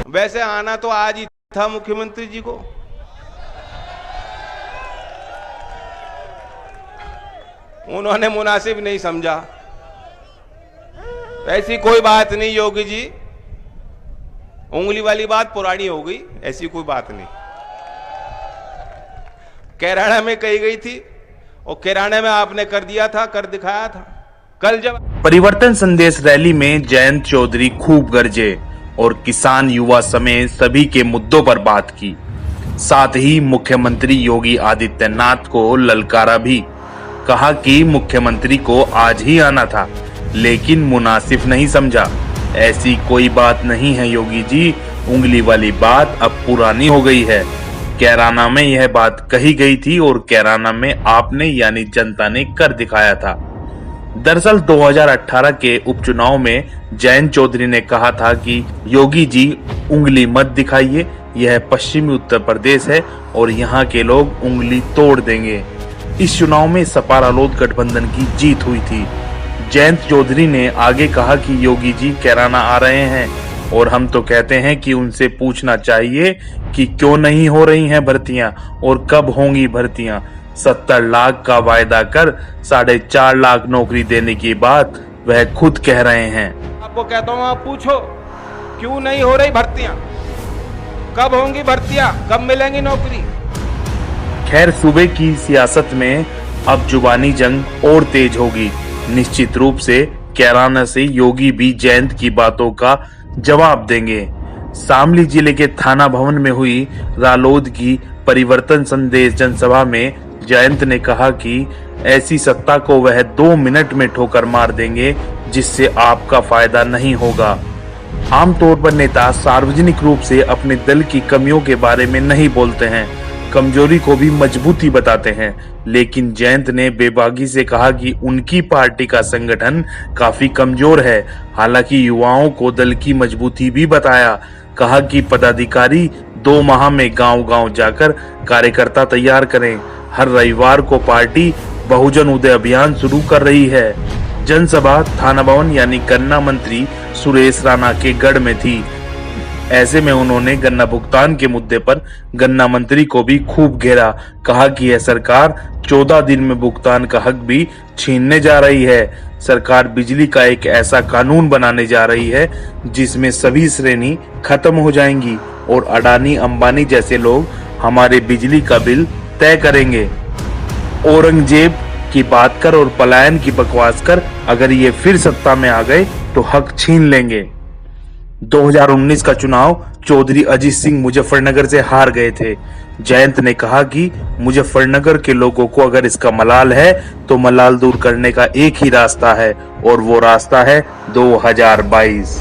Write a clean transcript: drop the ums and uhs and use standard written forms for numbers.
वैसे आना तो आज ही था मुख्यमंत्री जी को। उन्होंने मुनासिब नहीं समझा। ऐसी कोई बात नहीं योगी जी, उंगली वाली बात पुरानी हो गई, ऐसी कोई बात नहीं। कैराना में कही गई थी और कैराना में आपने कर दिया था, कर दिखाया था। कल जब परिवर्तन संदेश रैली में जयंत चौधरी खूब गरजे और किसान युवा समेत सभी के मुद्दों पर बात की। साथ ही मुख्यमंत्री योगी आदित्यनाथ को ललकारा भी। कहा कि मुख्यमंत्री को आज ही आना था लेकिन मुनासिब नहीं समझा। ऐसी कोई बात नहीं है योगी जी, उंगली वाली बात अब पुरानी हो गई है। कैराना में यह बात कही गई थी और कैराना में आपने यानी जनता ने कर दिखाया था। दरअसल 2018 के उपचुनाव में जयंत चौधरी ने कहा था कि योगी जी उंगली मत दिखाइए, यह पश्चिमी उत्तर प्रदेश है और यहाँ के लोग उंगली तोड़ देंगे। इस चुनाव में सपा रालोद गठबंधन की जीत हुई थी। जयंत चौधरी ने आगे कहा कि योगी जी कैराना आ रहे हैं और हम तो कहते हैं कि उनसे पूछना चाहिए कि क्यों नहीं हो रही हैं भर्तियां और कब होंगी भर्तियां। 70 लाख का वायदा कर 4.5 लाख नौकरी देने की बात वह खुद कह रहे हैं। आपको कहता हूं, आप पूछो क्यों नहीं हो रही भर्तियां, कब होंगी भर्तियां, कब मिलेंगी नौकरी। खैर, सूबे की सियासत में अब जुबानी जंग और तेज होगी। निश्चित रूप से कैराना से योगी भी जयंत की बातों का जवाब देंगे। शामली जिले के थाना भवन में हुई रालोद की परिवर्तन संदेश जनसभा में जयंत ने कहा कि ऐसी सत्ता को वह 2 मिनट में ठोकर मार देंगे जिससे आपका फायदा नहीं होगा। आमतौर पर नेता सार्वजनिक रूप से अपने दल की कमियों के बारे में नहीं बोलते हैं, कमजोरी को भी मजबूती बताते हैं। लेकिन जयंत ने बेबाकी से कहा कि उनकी पार्टी का संगठन काफी कमजोर है। हालांकि युवाओं को दल की मजबूती भी बताया। कहा कि पदाधिकारी 2 माह में गांव-गांव जाकर कार्यकर्ता तैयार करें। हर रविवार को पार्टी बहुजन उदय अभियान शुरू कर रही है। जनसभा थाना भवन यानी गन्ना मंत्री सुरेश राणा के गढ़ में थी। ऐसे में उन्होंने गन्ना भुगतान के मुद्दे पर गन्ना मंत्री को भी खूब घेरा। कहा कि यह सरकार 14 दिन में भुगतान का हक भी छीनने जा रही है। सरकार बिजली का एक ऐसा कानून बनाने जा रही है जिसमें सभी श्रेणी खत्म हो जाएंगी और अडानी अंबानी जैसे लोग हमारे बिजली का बिल तय करेंगे। औरंगजेब की बात कर और पलायन की बकवास कर अगर ये फिर सत्ता में आ गए तो हक छीन लेंगे। 2019 का चुनाव चौधरी अजीत सिंह मुजफ्फरनगर से हार गए थे। जयंत ने कहा कि मुजफ्फरनगर के लोगों को अगर इसका मलाल है तो मलाल दूर करने का एक ही रास्ता है और वो रास्ता है 2022।